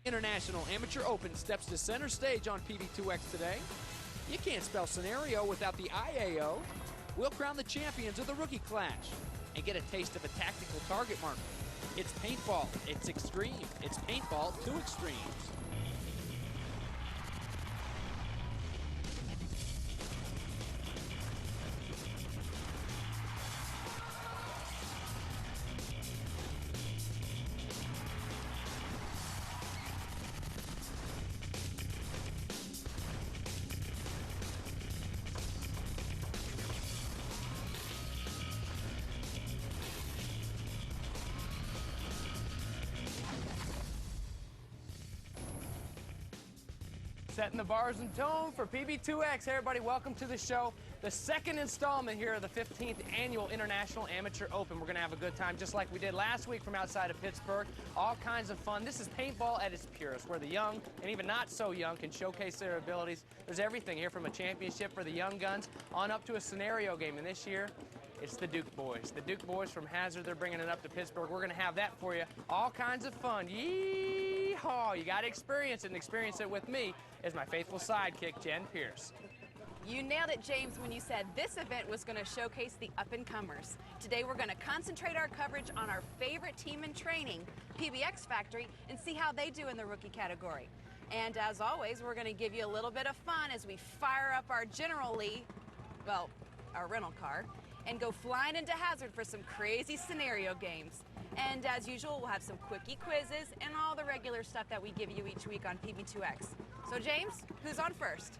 International Amateur Open steps to center stage on PB2X today. You can't spell scenario without the IAO. We'll crown the champions of the rookie clash and get a taste of a tactical target marker. It's paintball, it's extreme, it's paintball 2Xtremes. Setting the bars and tone for PB2X. Hey everybody, welcome to the show. The second installment here of the 15th Annual International Amateur Open. We're going to have a good time just like we did last week from outside of Pittsburgh. All kinds of fun. This is paintball at its purest, where the young and even not so young can showcase their abilities. There's everything here from a championship for the young guns on up to a scenario game. And this year, it's the Duke boys. The Duke boys from Hazard, they're bringing it up to Pittsburgh. We're going to have that for you. All kinds of fun. Yeehaw! You got to experience it, and experience it with me as my faithful sidekick, Jen Pierce. You nailed it, James, when you said this event was going to showcase the up-and-comers. Today, we're going to concentrate our coverage on our favorite team in training, PBX Factory, and see how they do in the rookie category. And as always, we're going to give you a little bit of fun as we fire up our General Lee, well, our rental car, and go flying into Hazard for some crazy scenario games. And as usual, we'll have some quickie quizzes and all the regular stuff that we give you each week on PB2X. So James, who's on first?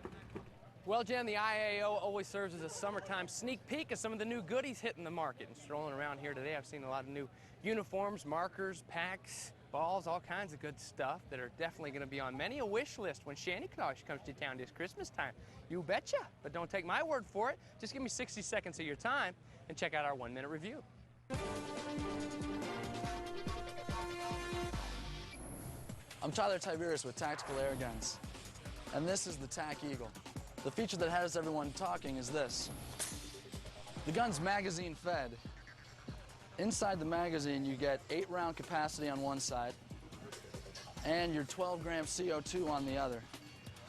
Well, Jen, the IAO always serves as a summertime sneak peek of some of the new goodies hitting the market. And strolling around here today, I've seen a lot of new uniforms, markers, packs, balls, all kinds of good stuff that are definitely going to be on many a wish list when Santa Claus comes to town this Christmas time. You betcha. But don't take my word for it. Just give me 60 seconds of your time and check out our 1-minute review. I'm Tiberius with Tactical Air Guns, and this is the Tac Eagle. The feature that has everyone talking is this. The gun's magazine fed. Inside the magazine, you get 8-round capacity on one side and your 12-gram CO2 on the other.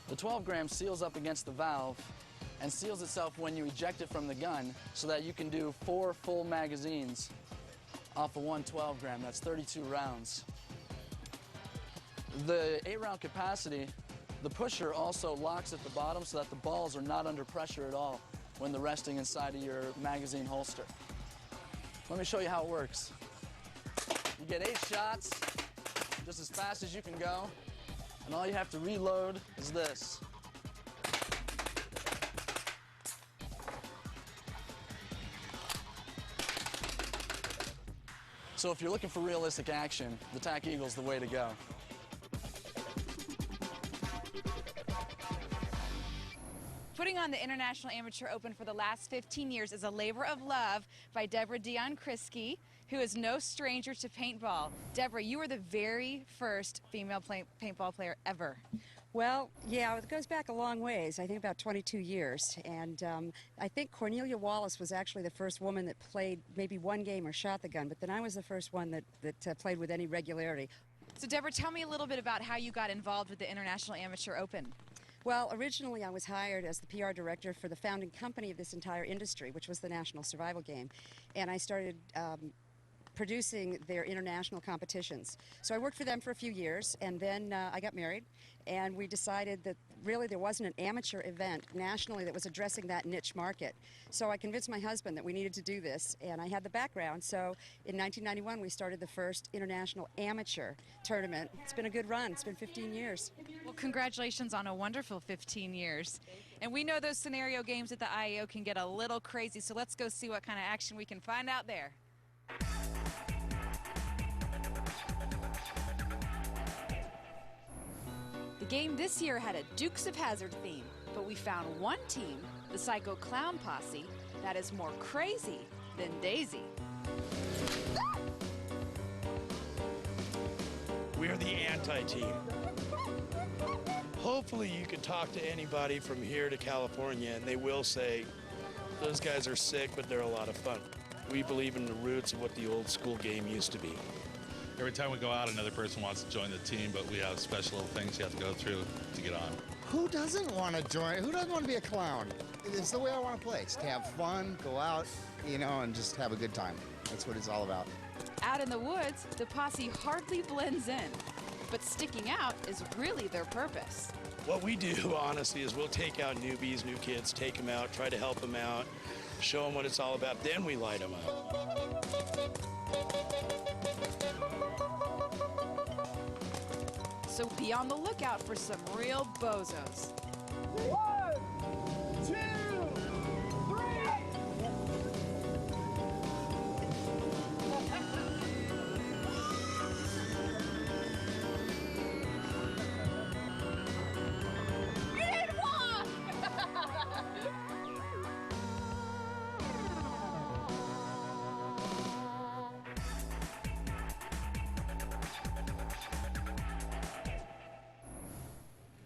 The 12-gram seals up against the valve and seals itself when you eject it from the gun so that you can do 4 full magazines off of one 12-gram. That's 32 rounds. The 8-round capacity, the pusher also locks at the bottom so that the balls are not under pressure at all when they're resting inside of your magazine holster. Let me show you how it works. You get 8 shots, just as fast as you can go, and all you have to reload is this. So if you're looking for realistic action, the Tac Eagle's the way to go. Putting on the International Amateur Open for the last 15 years is a labor of love by Debra Dion Krischke, who is no stranger to paintball. Debra, you were the very first female paintball player ever. Well, yeah, it goes back a long ways, I think about 22 years. And I think Cornelia Wallace was actually the first woman that played maybe one game or shot the gun, but then I was the first one that played with any regularity. So Debra, tell me a little bit about how you got involved with the International Amateur Open. Well, originally I was hired as the PR director for the founding company of this entire industry, which was the National Survival Game. And I started producing their international competitions. So I worked for them for a few years, and then I got married, and we decided that really there wasn't an amateur event nationally that was addressing that niche market. So I convinced my husband that we needed to do this, and I had the background. So in 1991, we started the first international amateur tournament. It's been a good run. It's been 15 years. Well, congratulations on a wonderful 15 years. And we know those scenario games at the IAO can get a little crazy, so let's go see what kind of action we can find out there. The game this year had a Dukes of Hazzard theme, but we found one team, the Psycho Clown Posse, that is more crazy than Daisy. We're the anti-team. Hopefully you can talk to anybody from here to California and they will say, those guys are sick, but they're a lot of fun. We believe in the roots of what the old school game used to be. every time we go out, another person wants to join the team, but we have special things you have to go through to get on. Who doesn't want to join? Who doesn't want to be a clown? It's the way I want to play. Just to have fun, go out, you know, and just have a good time. That's what it's all about. Out in the woods, the posse hardly blends in, but sticking out is really their purpose. What we do, honestly, is we'll take out newbies, new kids, take them out, try to help them out, show them what it's all about, then we light them up. So be on the lookout for some real bozos. 1, 2, 3. You didn't walk!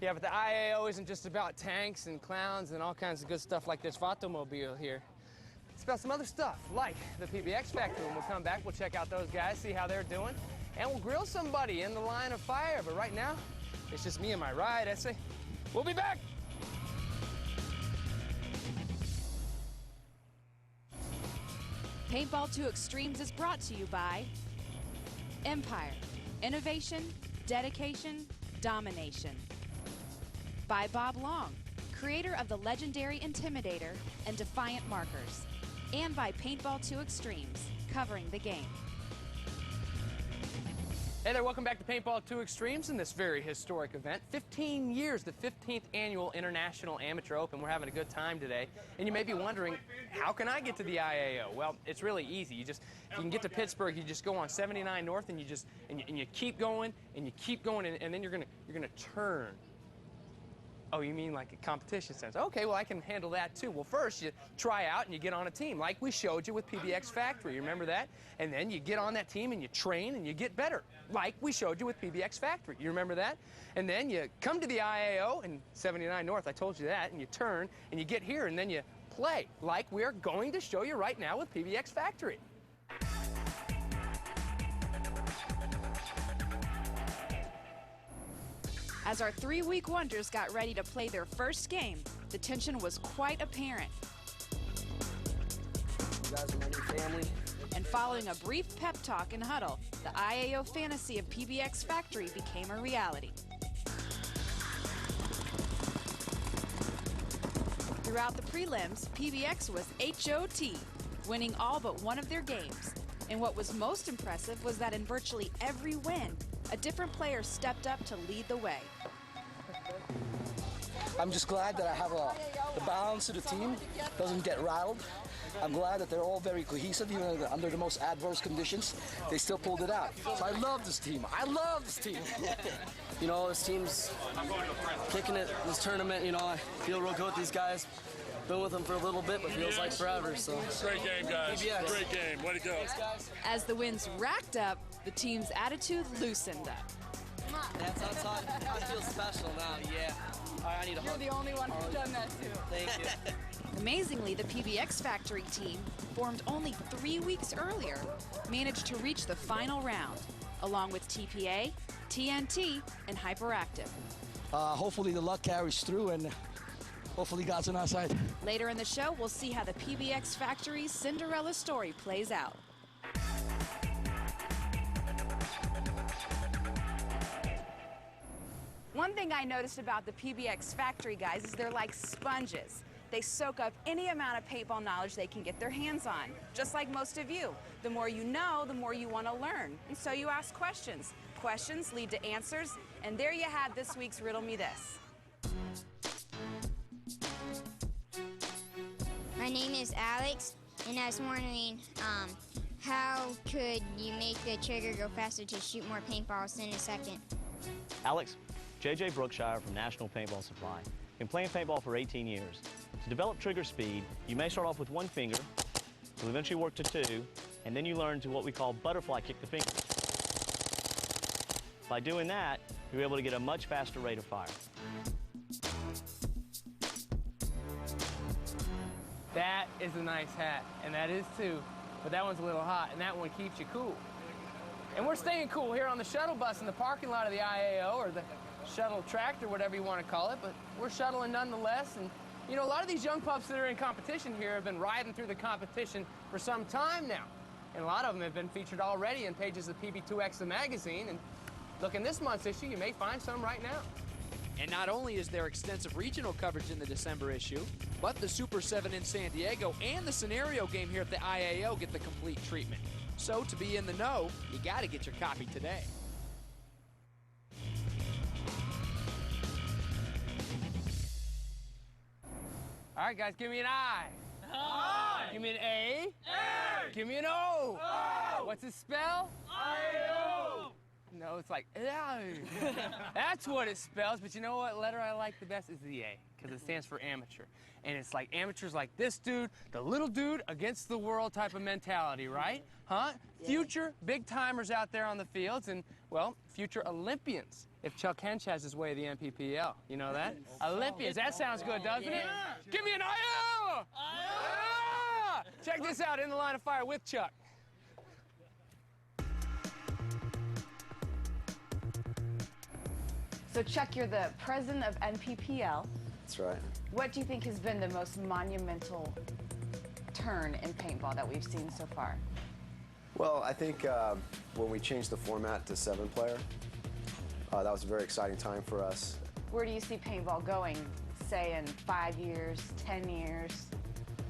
Yeah, but the IAO isn't just about tanks and clowns and all kinds of good stuff like this Vatomobile here. It's about some other stuff, like the PBX Factory. When we come back, we'll check out those guys, see how they're doing, and we'll grill somebody in the line of fire. But right now, it's just me and my ride essay. We'll be back! Paintball 2Xtremes is brought to you by Empire, innovation, dedication, domination. By Bob Long, creator of the legendary Intimidator and Defiant markers. And by Paintball 2Xtremes, covering the game. Hey there, welcome back to Paintball 2Xtremes in this very historic event. 15 years, the 15th Annual International Amateur Open. We're having a good time today. And you may be wondering, how can I get to the IAO? Well, it's really easy. If you can get to Pittsburg, you just go on 79 North and you keep going and you keep going and then you're gonna turn. Oh, you mean like a competition sense? Okay, well, I can handle that too. Well, first you try out and you get on a team, like we showed you with PBX Factory. You remember that? And then you get on that team and you train and you get better, like we showed you with PBX Factory. You remember that? And then you come to the IAO in 79 North, I told you that, and you turn and you get here and then you play, like we're going to show you right now with PBX Factory. As our 3-week wonders got ready to play their first game, the tension was quite apparent. You guys are my new family. And following a brief pep talk and huddle, the IAO fantasy of PBX Factory became a reality. Throughout the prelims, PBX was HOT, winning all but one of their games. And what was most impressive was that in virtually every win, a different player stepped up to lead the way. I'm just glad that I have the balance of the team, doesn't get rattled. I'm glad that they're all very cohesive, even under the most adverse conditions. They still pulled it out. So I love this team. I love this team. You know, this team's kicking it this tournament. You know, I feel real good with these guys. Been with them for a little bit, but feels like forever. So great game, guys. PBX. Great game. Way to go. Thanks, guys. As the wins racked up, the team's attitude loosened up. That's outside. I feel special now, yeah. All right, I need a hug. You're the only one who's done that too. Thank you. Amazingly, the PBX Factory team, formed only 3 weeks earlier, managed to reach the final round, along with TPA, TNT, and Hyperactive. Hopefully the luck carries through and hopefully God's on our side. Later in the show, we'll see how the PBX Factory's Cinderella story plays out. One thing I noticed about the PBX Factory guys is they're like sponges. They soak up any amount of paintball knowledge they can get their hands on, just like most of you. The more you know, the more you want to learn. And so you ask questions. Questions lead to answers, and there you have this week's Riddle Me This. My name is Alex, and I was wondering, how could you make the trigger go faster to shoot more paintballs in a second? Alex, J.J. Brookshire from National Paintball Supply. Been playing paintball for 18 years. To develop trigger speed, you may start off with one finger, you'll eventually work to two, and then you learn to what we call butterfly kick the finger. By doing that, you're able to get a much faster rate of fire. That is a nice hat, and that is too, but that one's a little hot, and that one keeps you cool. And we're staying cool here on the shuttle bus in the parking lot of the IAO, or the shuttle tractor, whatever you want to call it, but we're shuttling nonetheless. And you know, a lot of these young pups that are in competition here have been riding through the competition for some time now. And a lot of them have been featured already in pages of PB2X, the magazine. And look, in this month's issue, you may find some right now. And not only is there extensive regional coverage in the December issue, but the Super 7 in San Diego and the scenario game here at the IAO get the complete treatment. So to be in the know, you got to get your copy today. All right, guys, give me an I. I. Give me an A. A. Give me an O. O. What's it spell? I-O. No, it's like, that's what it spells. But you know what letter I like the best is the A, because it stands for amateur. And it's like amateurs like this dude, the little dude against the world type of mentality, right? Huh? Yeah. Future big timers out there on the fields, and, well, future Olympians. If Chuck Hendsch has his way of the MPPL, you know that? Olympians, that sounds good, doesn't it? Give me an I-O! I-O! Check this out, in the line of fire with Chuck. So Chuck, you're the president of NPPL. That's right. What do you think has been the most monumental turn in paintball that we've seen so far? Well, I think when we changed the format to 7-player, that was a very exciting time for us. Where do you see paintball going, say, in 5 years, 10 years?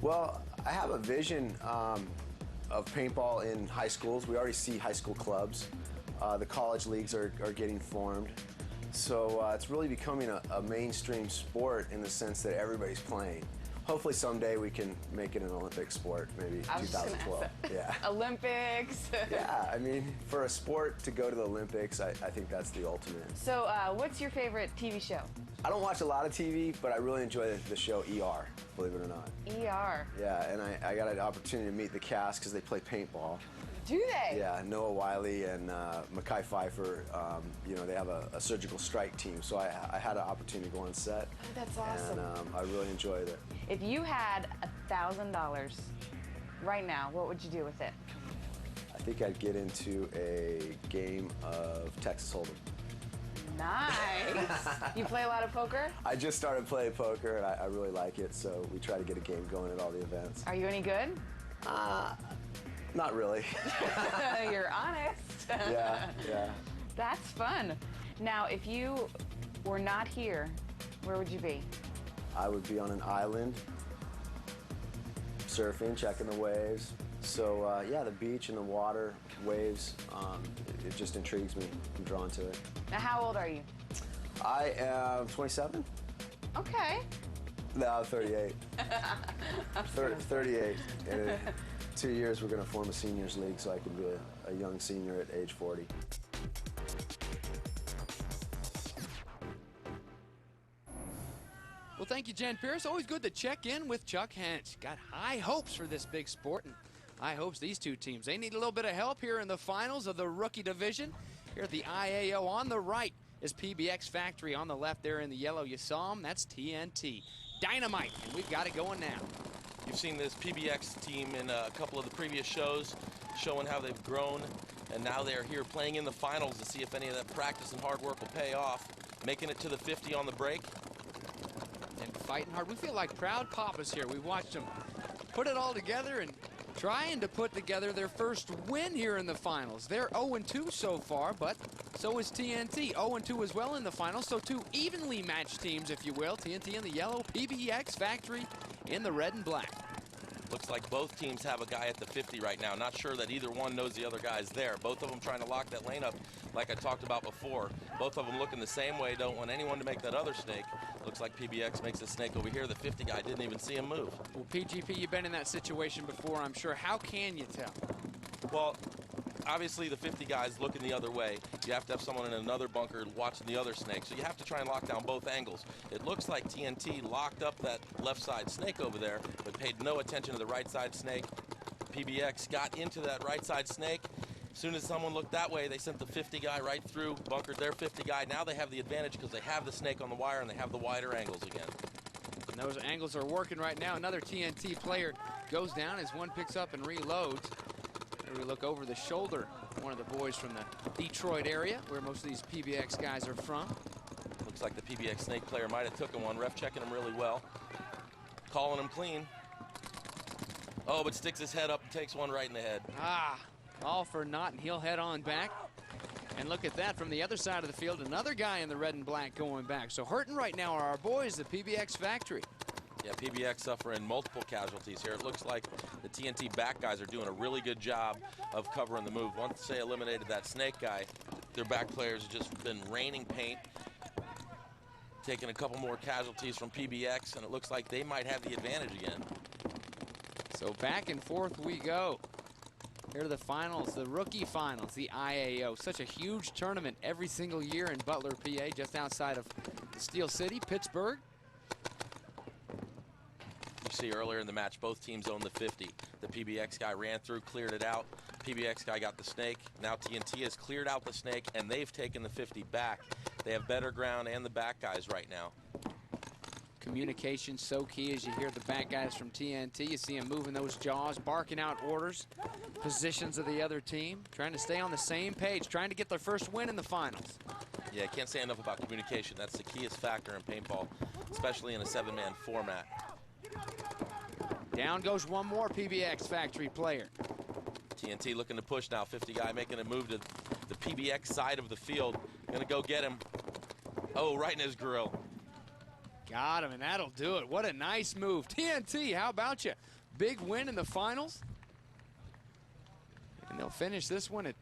Well, I have a vision of paintball in high schools. We already see high school clubs. The college leagues are getting formed. So it's really becoming a mainstream sport in the sense that everybody's playing. Hopefully someday we can make it an Olympic sport, maybe 2012. Yeah. Olympics. Yeah, I mean, for a sport to go to the Olympics, I think that's the ultimate. So what's your favorite TV show? I don't watch a lot of TV, but I really enjoy the show ER, believe it or not. ER. Yeah, and I got an opportunity to meet the cast because they play paintball. Do they? Yeah, Noah Wiley and Mekhi Phifer, you know, they have a surgical strike team, so I had an opportunity to go on set. Oh, that's awesome. And I really enjoyed it. If you had $1,000 right now, what would you do with it? I think I'd get into a game of Texas Hold'em. Nice. You play a lot of poker? I just started playing poker, and I really like it, so we try to get a game going at all the events. Are you any good? Not really. You're honest. Yeah. That's fun. Now, if you were not here, where would you be? I would be on an island, surfing, checking the waves. So, yeah, the beach and the water, waves, it just intrigues me. I'm drawn to it. Now, how old are you? I am 27. Okay. No, 38. 38. In 2 years, we're going to form a seniors league, so I can be a young senior at age 40. Well, thank you, Jen Pierce. Always good to check in with Chuck Hendsch. Got high hopes for this big sport, and high hopes these two teams. They need a little bit of help here in the finals of the rookie division. Here at the IAO on the right is PBX Factory. On the left there in the yellow, you saw them. That's TNT. Dynamite, and we've got it going now. You've seen this PBX team in a couple of the previous shows, showing how they've grown, and now they're here playing in the finals to see if any of that practice and hard work will pay off, making it to the 50 on the break. And fighting hard. We feel like proud papas here. We've watched them put it all together and trying to put together their first win here in the finals. They're 0-2 so far, but so is TNT. 0-2 as well in the finals, so two evenly matched teams, if you will. TNT in the yellow, PBX Factory in the red and black. Looks like both teams have a guy at the 50 right now. Not sure that either one knows the other guy's there. Both of them trying to lock that lane up like I talked about before. Both of them looking the same way, don't want anyone to make that other snake. Looks like PBX makes a snake over here. The 50 guy didn't even see him move. Well, PGP, you've been in that situation before, I'm sure. How can you tell? Well, obviously the 50 guy's looking the other way. You have to have someone in another bunker watching the other snake. So you have to try and lock down both angles. It looks like TNT locked up that left side snake over there, but paid no attention to the right side snake. PBX got into that right side snake. As soon as someone looked that way, they sent the 50 guy right through, bunkered their 50 guy. Now they have the advantage because they have the snake on the wire and they have the wider angles again. And those angles are working right now. Another TNT player goes down as one picks up and reloads. Here we look over the shoulder one of the boys from the Detroit area, where most of these PBX guys are from. Looks like the PBX snake player might have took him one. Ref checking him really well. Calling him clean. Oh, but sticks his head up and takes one right in the head. Ah, all for naught, and he'll head on back. And look at that from the other side of the field. Another guy in the red and black going back. So hurting right now are our boys, the PBX Factory. Yeah, PBX suffering multiple casualties here. It looks like the TNT back guys are doing a really good job of covering the move. Once they eliminated that snake guy, their back players have just been raining paint, taking a couple more casualties from PBX, and it looks like they might have the advantage again. So back and forth we go. Here are the finals, the rookie finals, the IAO. Such a huge tournament every single year in Butler, PA, just outside of Steel City, Pittsburg. You see earlier in the match, both teams owned the 50. The PBX guy ran through, cleared it out. PBX guy got the snake. Now TNT has cleared out the snake, and they've taken the 50 back. They have better ground and the back guys right now. Communication so key as you hear the back guys from TNT. You see them moving those jaws, barking out orders, positions of the other team, trying to stay on the same page, trying to get their first win in the finals. Yeah, can't say enough about communication. That's the keyest factor in paintball, especially in a 7-man format. Down goes one more PBX Factory player. TNT looking to push now. 50 guy making a move to the PBX side of the field. Gonna go get him. Oh, right in his grill. Got him, and that'll do it. What a nice move. TNT, how about you? Big win in the finals. And they'll finish this one at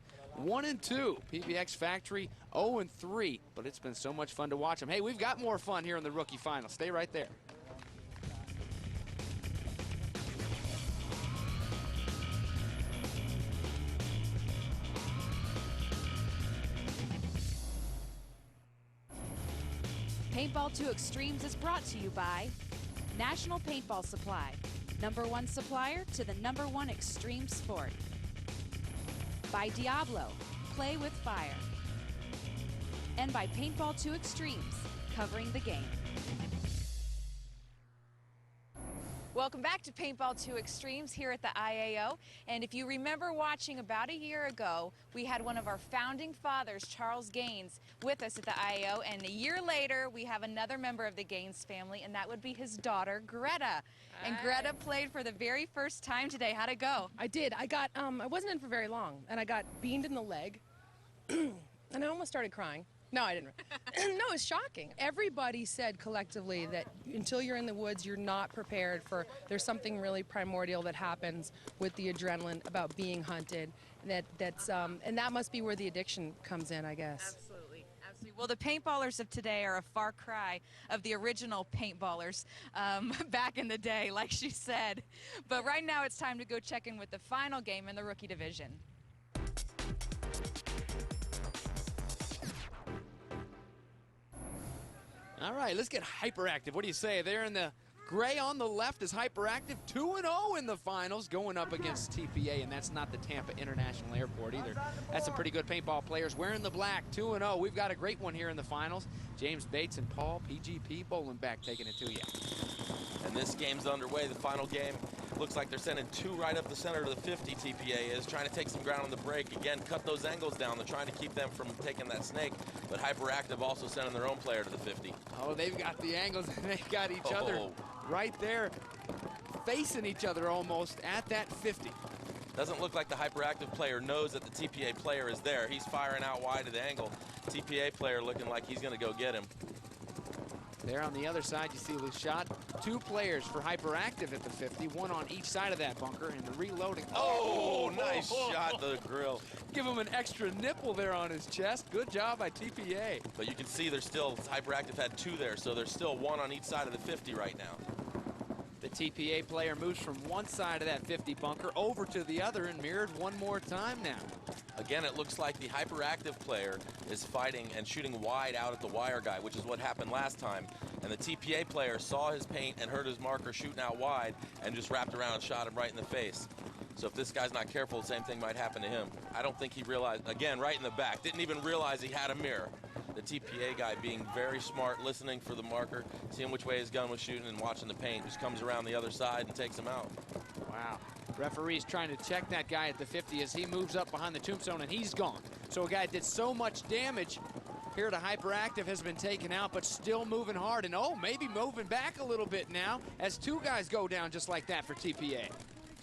1-2. PBX Factory 0-3. But it's been so much fun to watch them. Hey, we've got more fun here in the rookie final. Stay right there. Paintball 2Xtremes is brought to you by National Paintball Supply, #1 supplier to the #1 extreme sport. By Diablo, play with fire. And by Paintball 2Xtremes, covering the game. Welcome back to Paintball 2Xtremes here at the IAO. And if you remember watching about a year ago, we had one of our founding fathers, Charles Gaines, with us at the IAO. And a year later, we have another member of the Gaines family, and that would be his daughter, Greta. And Greta played for the very first time today. How'd it go? I did. I wasn't in for very long, and I got beamed in the leg, and I almost started crying. No, I didn't. No, it was shocking. Everybody said collectively that until you're in the woods, you're not prepared for, there's something really primordial that happens with the adrenaline about being hunted. And that must be where the addiction comes in, I guess. Absolutely, absolutely. Well, the paintballers of today are a far cry of the original paintballers back in the day, like she said. But right now it's time to go check in with the final game in the rookie division. All right, let's get Hyperactive. What do you say? There in the gray on the left is Hyperactive, 2-0 in the finals, going up against TPA, and that's not the Tampa International Airport either. That's some pretty good paintball players. Wearing the black, 2-0. We've got a great one here in the finals. James Bates and Paul PGP Bolenback taking it to you. And this game's underway, the final game. Looks like they're sending two right up the center of the 50, TPA is. Trying to take some ground on the break. Again, cut those angles down. They're trying to keep them from taking that snake. But Hyperactive also sending their own player to the 50. Oh, they've got the angles, and they've got each other right there, facing each other almost at that 50. Doesn't look like the Hyperactive player knows that the TPA player is there. He's firing out wide of the angle. TPA player looking like he's going to go get him. There on the other side, you see the shot. Two players for Hyperactive at the 50, one on each side of that bunker, and the reloading. Oh, nice shot to the grill. Give him an extra nipple there on his chest. Good job by TPA. But you can see there's still, Hyperactive had two there, so there's still one on each side of the 50 right now. The TPA player moves from one side of that 50 bunker over to the other and mirrored one more time now. Again, it looks like the Hyperactive player is fighting and shooting wide out at the wire guy, which is what happened last time. And the TPA player saw his paint and heard his marker shooting out wide and just wrapped around and shot him right in the face. So if this guy's not careful, the same thing might happen to him. I don't think he realized, again, right in the back, didn't even realize he had a mirror. The TPA guy being very smart, listening for the marker, seeing which way his gun was shooting and watching the paint, just comes around the other side and takes him out. Wow. Referee's trying to check that guy at the 50 as he moves up behind the tombstone, and he's gone. So a guy that did so much damage here at a Hyperactive has been taken out, but still moving hard. And oh, maybe moving back a little bit now as two guys go down just like that for TPA.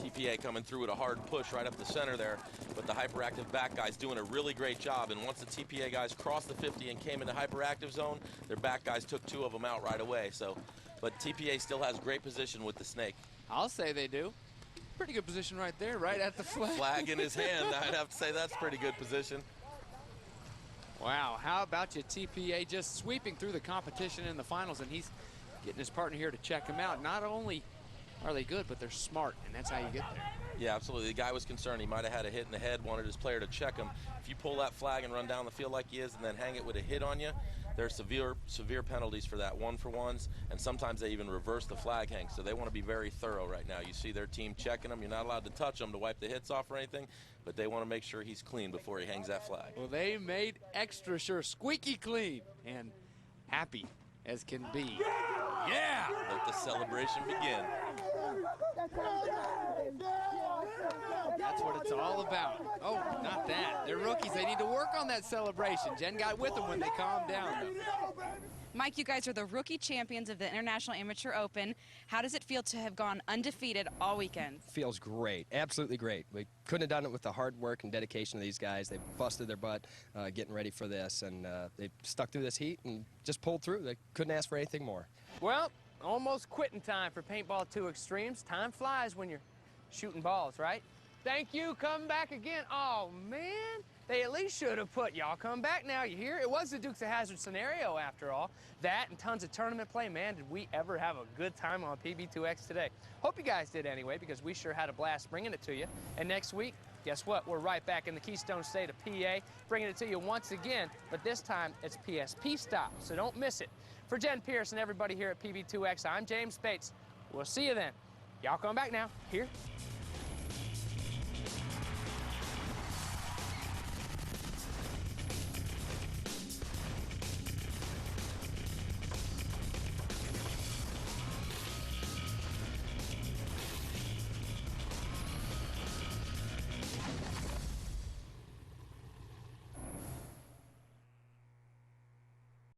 TPA coming through with a hard push right up the center there, but the Hyperactive back guys doing a really great job. And once the TPA guys crossed the 50 and came into Hyperactive zone, their back guys took two of them out right away. So, but TPA still has great position with the snake. I'll say they do. Pretty good position right there, right at the flag. Flag in his hand. I'd have to say that's pretty good position. Wow, how about you, TPA, just sweeping through the competition in the finals, and he's getting his partner here to check him out. Not only are they good, but they're smart, and that's how you get there. Yeah, absolutely. The guy was concerned. He might have had a hit in the head, wanted his player to check him. If you pull that flag and run down the field like he is and then hang it with a hit on you, there are severe penalties for that, 1-for-1s, and sometimes they even reverse the flag hang. So they want to be very thorough right now. You see their team checking him. You're not allowed to touch him to wipe the hits off or anything, but they want to make sure he's clean before he hangs that flag. Well, they made extra sure, squeaky clean and happy as can be. Yeah! Let the celebration begin. That's what it's all about. Oh, not that. They're rookies. They need to work on that celebration. Jen got with them when they calmed down, though. Mike, you guys are the rookie champions of the International Amateur Open. How does it feel to have gone undefeated all weekend? Feels great, absolutely great. We couldn't have done it with the hard work and dedication of these guys. They busted their butt getting ready for this, and they stuck through this heat and just pulled through. They couldn't ask for anything more. Well, almost quitting time for Paintball 2Xtremes. Time flies when you're shooting balls, right? Thank you, come back again. Oh, man, they at least should have put y'all come back now, you hear? It was the Dukes of Hazzard scenario, after all. That and tons of tournament play. Man, did we ever have a good time on PB2X today. Hope you guys did anyway, because we sure had a blast bringing it to you. And next week, guess what? We're right back in the Keystone State of PA, bringing it to you once again, but this time it's PSP style, so don't miss it. For Jen Pierce and everybody here at PB2X, I'm James Bates. We'll see you then. Y'all come back now. Here.